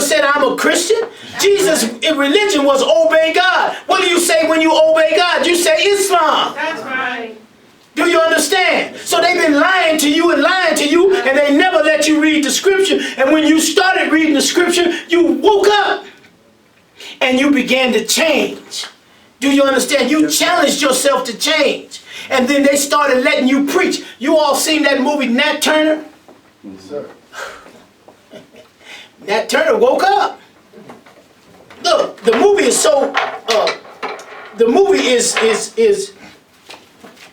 said, I'm a Christian. Jesus, in religion, was obey God. What do you say when you obey God? You say Islam. That's right. Do you understand? So they've been lying to you, and they never let you read the scripture. And when you started reading the scripture, you woke up and you began to change. Do you understand? You challenged yourself to change. And then they started letting you preach. You all seen that movie, Nat Turner? Yes, sir. Nat Turner woke up. Look, the movie is so, the movie is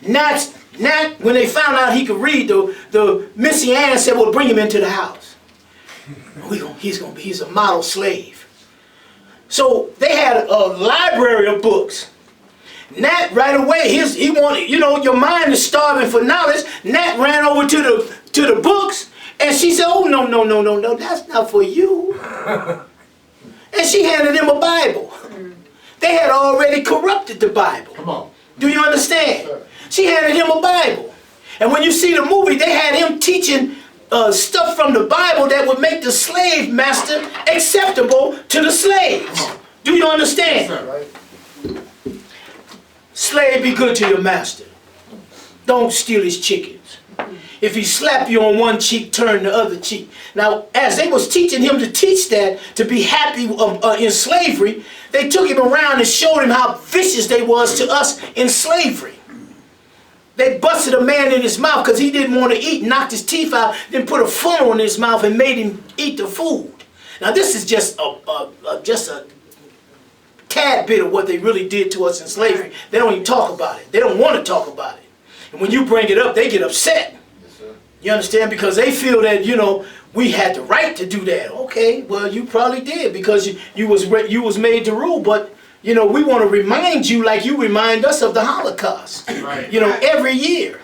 Nat, when they found out he could read, the Missy Ann said, well, bring him into the house. He's a model slave. So they had a library of books. Nat right away, he wanted, you know, your mind is starving for knowledge. Nat ran over to the books, and she said, oh, no, that's not for you. And she handed him a Bible. They had already corrupted the Bible. Come on. Do you understand? Sure. She handed him a Bible. And when you see the movie, they had him teaching stuff from the Bible that would make the slave master acceptable to the slaves. Do you understand? Yes, right. Slave, be good to your master. Don't steal his chickens. If he slap you on one cheek, turn the other cheek. Now, as they was teaching him to teach that, to be happy in slavery, they took him around and showed him how vicious they was to us in slavery. They busted a man in his mouth because he didn't want to eat, knocked his teeth out, then put a funnel in his mouth and made him eat the food. Now, this is just a tad bit of what they really did to us in slavery. They don't even talk about it. They don't want to talk about it. And when you bring it up, they get upset. You understand? Because they feel that, you know, we had the right to do that. Okay, well, you probably did because you was made to rule. But, you know, we want to remind you like you remind us of the Holocaust. Right. You know, every year.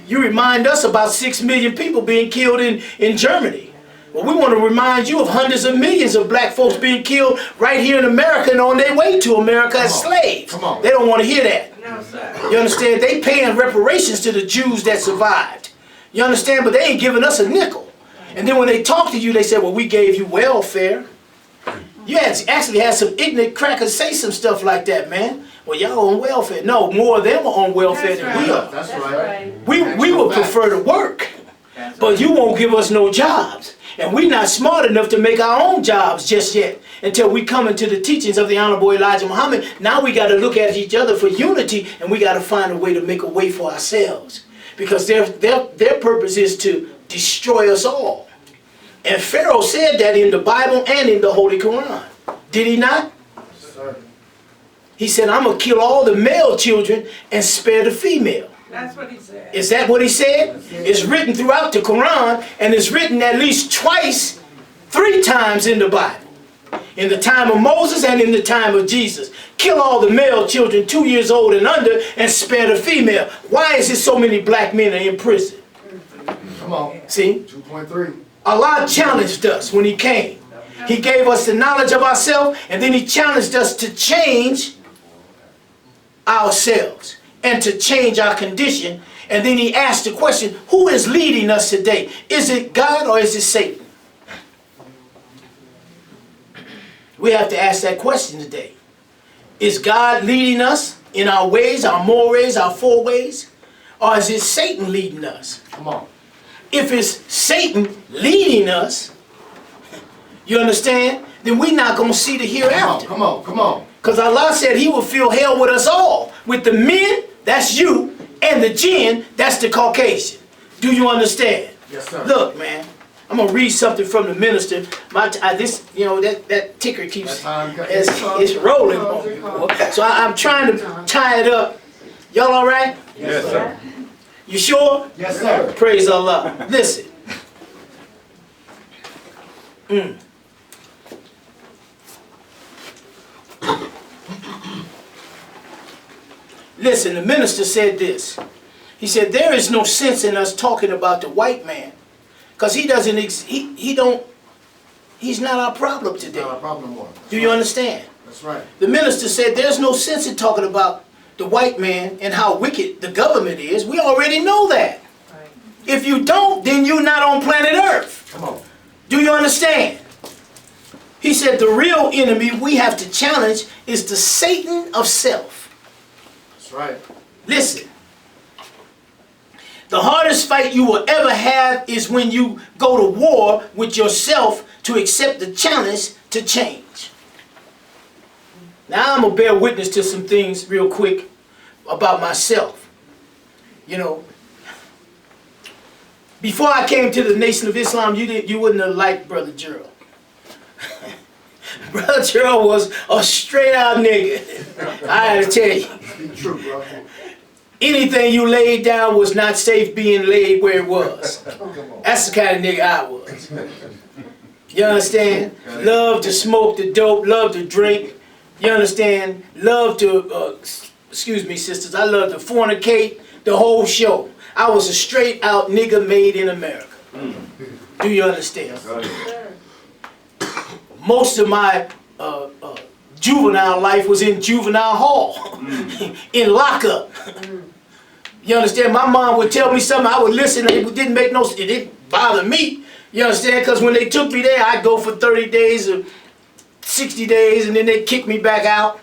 You remind us about 6 million people being killed in Germany. Well, we want to remind you of hundreds of millions of black folks being killed right here in America and on their way to America as slaves. Come on. They don't want to hear that. No, sir. You understand? They paying reparations to the Jews that survived. You understand? But they ain't giving us a nickel. And then when they talk to you, they say, well, we gave you welfare. You actually had some ignorant crackers say some stuff like that, man. Well, y'all on welfare. No, more of them are on welfare than we are. That's right. We would prefer to work, but you won't give us no jobs. And we're not smart enough to make our own jobs just yet until we come into the teachings of the Honorable Elijah Muhammad. Now we got to look at each other for unity, and we got to find a way to make a way for ourselves. Because their purpose is to destroy us all. And Pharaoh said that in the Bible and in the Holy Quran. Did he not? Yes, sir. He said, I'm going to kill all the male children and spare the female. That's what he said. Is that what he said? It's written throughout the Quran, and it's written at least twice, 3 times in the Bible. In the time of Moses and in the time of Jesus. Kill all the male children 2 years old and under and spare the female. Why is it so many black men are in prison? Come on. See? 2.3. Allah challenged us when he came. He gave us the knowledge of ourselves, and then he challenged us to change ourselves and to change our condition. And then he asked the question, who is leading us today? Is it God or is it Satan? We have to ask that question today. Is God leading us in our ways, our moral ways, our foreways? Or is it Satan leading us? Come on. If it's Satan leading us, you understand? Then we're not going to see the hereafter. Come on. Because Allah said he will fill hell with us all. With the men, that's you, and the jinn, that's the Caucasian. Do you understand? Yes, sir. Look, man, I'm going to read something from the minister. That ticker keeps, it's rolling on me, boy. So I'm trying to tie it up. Y'all all right? Yes, sir. You sure? Yes, sir. Praise Allah. Listen. Listen, the minister said this. He said, there is no sense in us talking about the white man. Because he doesn't, he's not our problem today. Not our problem anymore. Do you understand? That's right. The minister said, there's no sense in talking about the white man and how wicked the government is. We already know that. Right. If you don't, then you're not on planet Earth. Come on. Do you understand? He said the real enemy we have to challenge is the Satan of self. That's right. Listen. The hardest fight you will ever have is when you go to war with yourself to accept the challenge to change. Now I'm going to bear witness to some things real quick about myself. You know, before I came to the Nation of Islam, you wouldn't have liked Brother Gerald. Brother Gerald was a straight out nigga. I had to tell you. Be true, bro. Anything you laid down was not safe being laid where it was. Come on. That's the kind of nigga I was. You understand? Love to smoke the dope, love to drink. You understand? Love to, excuse me sisters, I love to fornicate, the whole show. I was a straight out nigga made in America. Do you understand? Most of my juvenile life was in juvenile hall, in lockup. You understand? My mom would tell me something, I would listen, and it didn't make no sense. It didn't bother me. You understand? Because when they took me there, I'd go for 30 days or 60 days, and then they'd kick me back out.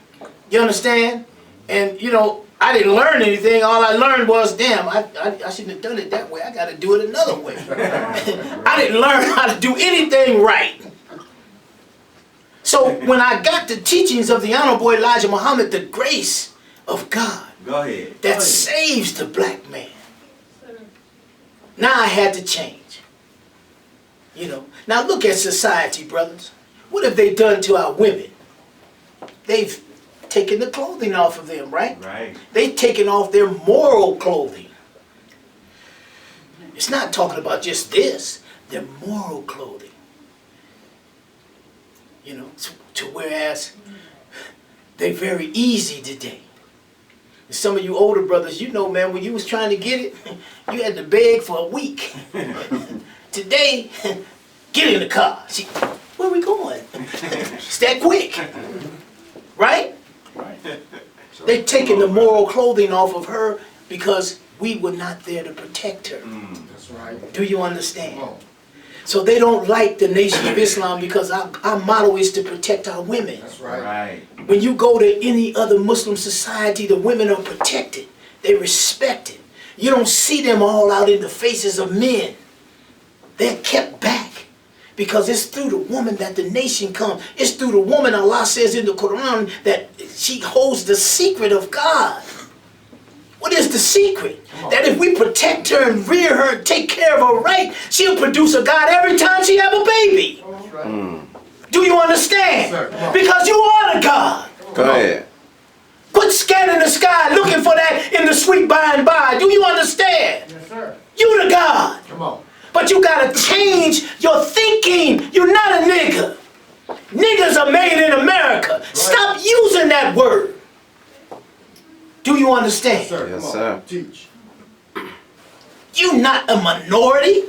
You understand? And, you know, I didn't learn anything. All I learned was, damn, I shouldn't have done it that way. I got to do it another way. I didn't learn how to do anything right. So when I got the teachings of the Honorable Elijah Muhammad, the grace of God that saves the black man, now I had to change. You know, now look at society, brothers. What have they done to our women? They've taken the clothing off of them, right? Right. They've taken off their moral clothing. It's not talking about just this, their moral clothing. You know, to whereas they're very easy today. And some of you older brothers, you know, man, when you was trying to get it, you had to beg for a week. Today, get in the car. See, where are we going? It's that quick. Right? They've taken the moral clothing off of her because we were not there to protect her. That's right. Do you understand? Come on. So they don't like the Nation of Islam because our motto is to protect our women. That's right. Right. When you go to any other Muslim society, the women are protected. They're respected. You don't see them all out in the faces of men. They're kept back because it's through the woman that the nation comes. It's through the woman, Allah says in the Quran, that she holds the secret of God. What is the secret? That if we protect her and rear her and take care of her right, she'll produce a God every time she have a baby. That's right. Do you understand? Yes, sir. Because you are the God. Go ahead. Quit scanning the sky looking for that in the sweet by and by. Do you understand? Yes, sir. You the God. Come on. But you gotta change your thinking. You're not a nigga. Niggas are made in America. Stop using that word. Do you understand? Sir, Yes, come sir. on. Teach. You're not a minority.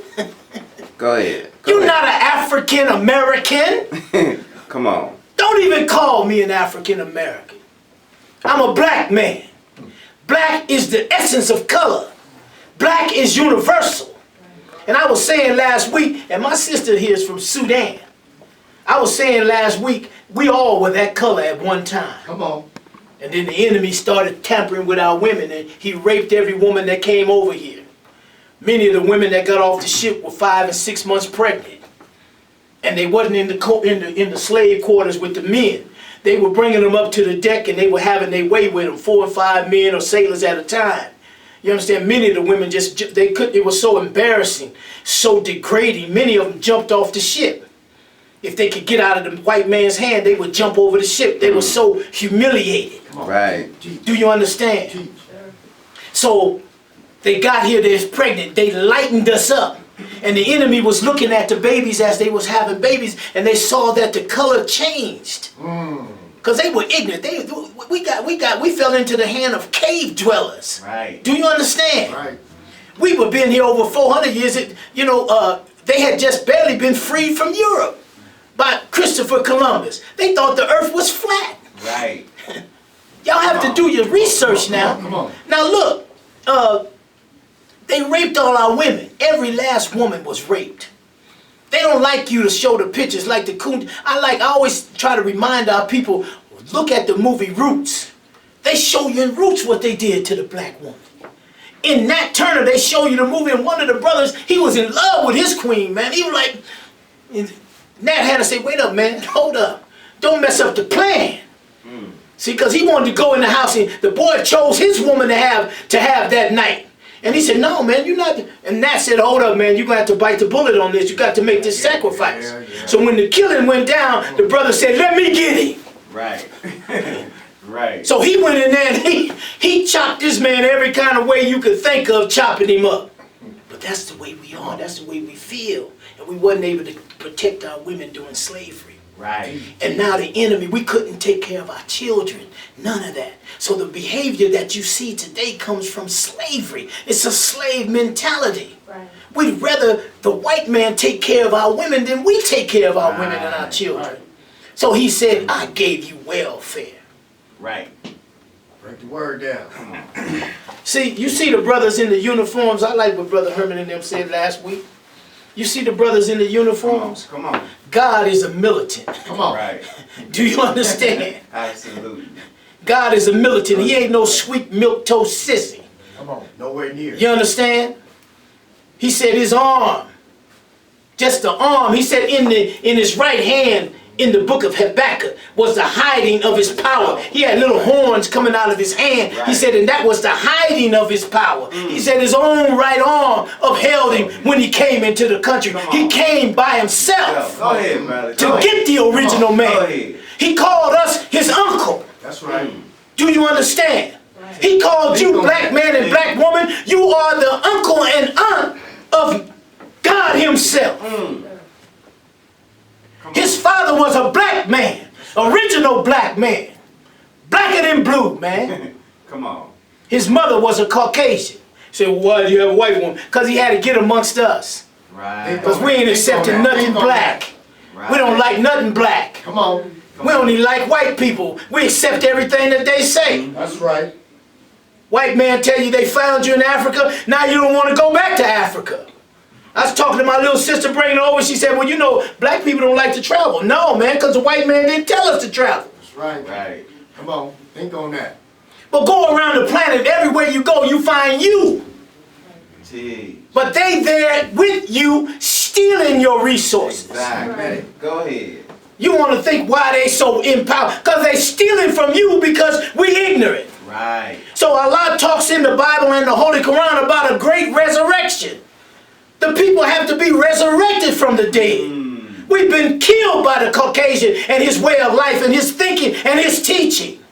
Go ahead. Go You're ahead. not an African American. Come on. Don't even call me an African American. I'm a black man. Black is the essence of color. Black is universal. And I was saying last week, and my sister here is from Sudan. I was saying last week, we all were that color at one time. Come on. And then the enemy started tampering with our women, and he raped every woman that came over here. Many of the women that got off the ship were 5 and 6 months pregnant. And they wasn't in the slave quarters with the men. They were bringing them up to the deck, and they were having their way with them, 4 and 5 men or sailors at a time. You understand? Many of the women it was so embarrassing, so degrading. Many of them jumped off the ship. If they could get out of the white man's hand, they would jump over the ship. They were so humiliated. Come on. Right. Teach. Do you understand? Teach. So they got here, they're pregnant, they lightened us up. And the enemy was looking at the babies as they was having babies, and they saw that the color changed. Because they were ignorant. We fell into the hand of cave dwellers. Right. Do you understand? Right. We were been here over 400 years. They had just barely been freed from Europe by Christopher Columbus. They thought the earth was flat. Right. Y'all have to do your research now. Come on. Now look, they raped all our women. Every last woman was raped. They don't like you to show the pictures like the coon. I always try to remind our people, look at the movie Roots. They show you in Roots what they did to the black woman. In Nat Turner, they show you the movie, and one of the brothers, he was in love with his queen, man. He was like, Nat had to say, wait up, man, hold up. Don't mess up the plan. See, because he wanted to go in the house, and the boy chose his woman to have that night. And he said, no, man, you're not. And Nat said, hold up, man, you're going to have to bite the bullet on this. You got to make this sacrifice. Yeah. So when the killing went down, the brother said, let me get him. Right. Right. So he went in there and he chopped this man every kind of way you could think of chopping him up. But that's the way we are. That's the way we feel. And we wasn't able to protect our women during slavery. Right. And now the enemy, we couldn't take care of our children. None of that. So the behavior that you see today comes from slavery. It's a slave mentality. Right. We'd rather the white man take care of our women than we take care of our women and our children. Right. So he said, I gave you welfare. Right. Break the word down. See, you see the brothers in the uniforms. I like what Brother Herman and them said last week. You see the brothers in the uniforms? Come on. God is a militant. Come on. Right. Do you understand? Absolutely. God is a militant. He ain't no sweet milk toast sissy. Come on. Nowhere near. You understand? He said his arm, just the arm. He said in his right hand, in the book of Habakkuk, was the hiding of his power. He had little horns coming out of his hand. Right. He said, and that was the hiding of his power. He said his own right arm upheld him when he came into the country. He came by himself. Go ahead, brother. To get the original man. He called us his uncle. That's right. Do you understand? He called you, black man and black woman, you are the uncle and aunt of God himself. His father was a black man, original black man, blacker than blue, man. Come on. His mother was a Caucasian. He said, well, why do you have a white woman? Because he had to get amongst us. Right. Because we ain't accepting nothing black. Right. We don't like nothing black. Come on. We don't even like white people. We accept everything that they say. That's right. White man tell you they found you in Africa, now you don't want to go back to Africa. I was talking to my little sister, bringing her over, she said, well, you know, black people don't like to travel. No, man, because the white man didn't tell us to travel. That's right. Right. Come on, think on that. But go around the planet, everywhere you go, you find you. Jeez. But they there with you, stealing your resources. Exactly. Right. Go ahead. You want to think why they so empowered? Because they stealing from you because we ignorant. Right. So Allah talks in the Bible and the Holy Quran about a great resurrection. The people have to be resurrected from the dead. We've been killed by the Caucasian and his way of life and his thinking and his teaching.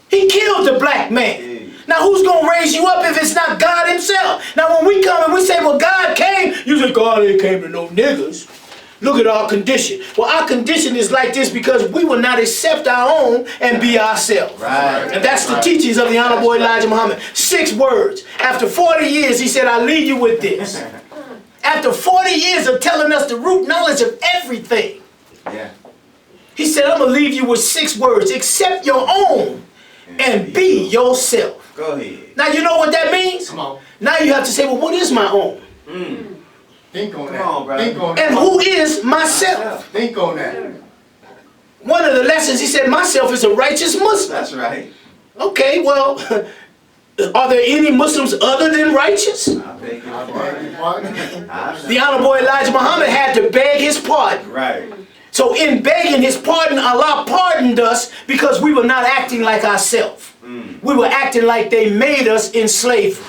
He killed the black man. Now who's going to raise you up if it's not God himself? Now when we come and we say, well, God came, you say, God ain't came to no niggas. Look at our condition. Well, our condition is like this because we will not accept our own and be ourselves. Right. And that's the teachings of the Honorable Elijah Muhammad. 6 words. After 40 years, he said, I leave you with this. After 40 years of telling us the root knowledge of everything, he said, I'm going to leave you with 6 words. Accept your own and be yourself. Go ahead. Now, you know what that means? Come on. Now you have to say, well, what is my own? Think on that. Come on, brother. Think on that. And who is myself? Think on that. One of the lessons, he said, myself is a righteous Muslim. That's right. Okay, well, are there any Muslims other than righteous? I beg your pardon. The Honorable Elijah Muhammad had to beg his pardon. Right. So in begging his pardon, Allah pardoned us because we were not acting like ourselves. We were acting like they made us in slavery.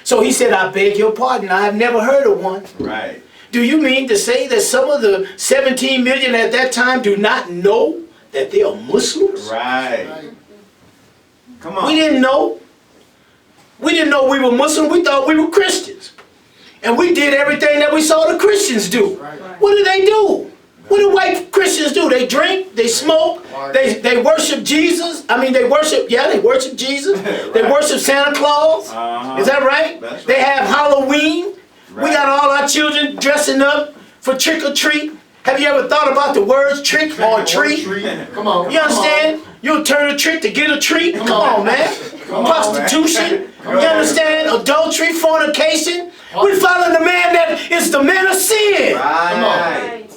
So he said, I beg your pardon. I have never heard of one. Right. Do you mean to say that some of the 17 million at that time do not know that they are Muslims? Right. Come on. We didn't know. We didn't know we were Muslim. We thought we were Christians. And we did everything that we saw the Christians do. Right. What do they do? What do white Christians do? They drink, they smoke, they worship Jesus. I mean, they worship Jesus. Right. They worship Santa Claus. Is that right? That's right. They have Halloween. Right. We got all our children dressing up for trick or treat. Have you ever thought about the words trick or treat? Come on. You understand? You'll turn a trick to get a treat. Come on, man. Prostitution. You understand? Adultery, fornication. We follow the man that is the man of sin. Right.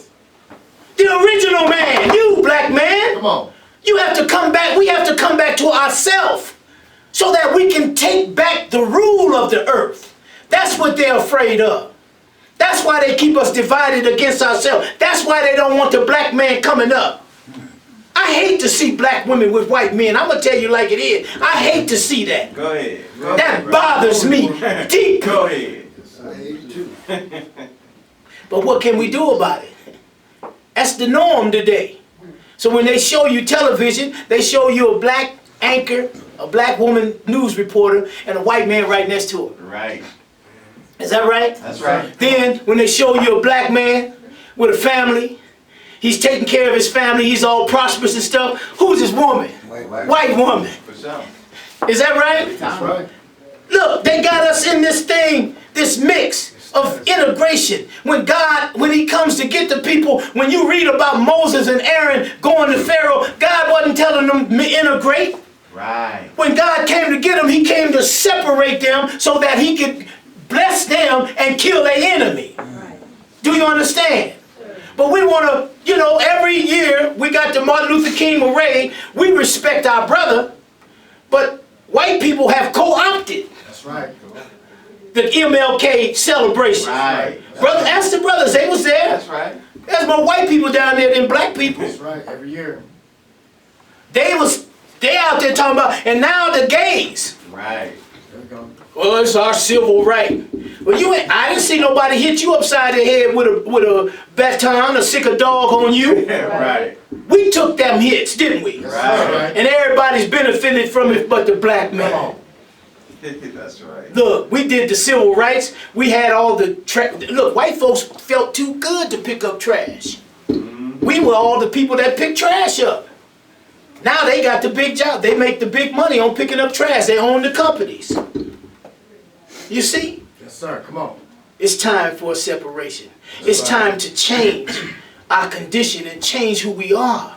The original man, you black man. Come on. You have to come back. We have to come back to ourselves so that we can take back the rule of the earth. That's what they're afraid of. That's why they keep us divided against ourselves. That's why they don't want the black man coming up. I hate to see black women with white men. I'm going to tell you like it is. I hate to see that. Go ahead. That bothers me deep. Go ahead. But what can we do about it? That's the norm today. So when they show you television, they show you a black anchor, a black woman news reporter, and a white man right next to her. Right. Is that right? That's right. Then when they show you a black man with a family, he's taking care of his family, he's all prosperous and stuff. Who's his woman? White woman. For sure. Is that right? That's right. Look, they got us in this thing, this mix of integration. When he comes to get the people, when you read about Moses and Aaron going to Pharaoh, God wasn't telling them to integrate. Right. When God came to get them, he came to separate them so that he could bless them and kill their enemy. Right. Do you understand? But we want to, you know, every year we got the Martin Luther King parade. We respect our brother, but white people have co-opted That's right. the MLK celebration. Right. Brother, ask the brothers, they was there. That's right. There's more white people down there than black people. That's right. Every year. They out there talking about, and now the gays. Right. There we go. Well, it's our civil right. Well, I didn't see nobody hit you upside the head with a baton or sick a dog on you. Right. We took them hits, didn't we? Right. And everybody's benefited from it but the black Come man. on. That's right. Look, we did the civil rights. We had all the look, white folks felt too good to pick up trash. We were all the people that picked trash up. Now they got the big job. They make the big money on picking up trash. They own the companies. You see? Yes, sir. Come on. It's time for a separation. It's time to change our condition and change who we are.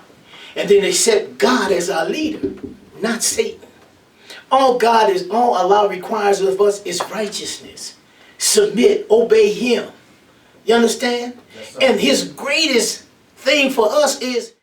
And then accept God as our leader, not Satan. All Allah requires of us is righteousness. Submit, obey Him. You understand? Yes, sir. And His greatest thing for us is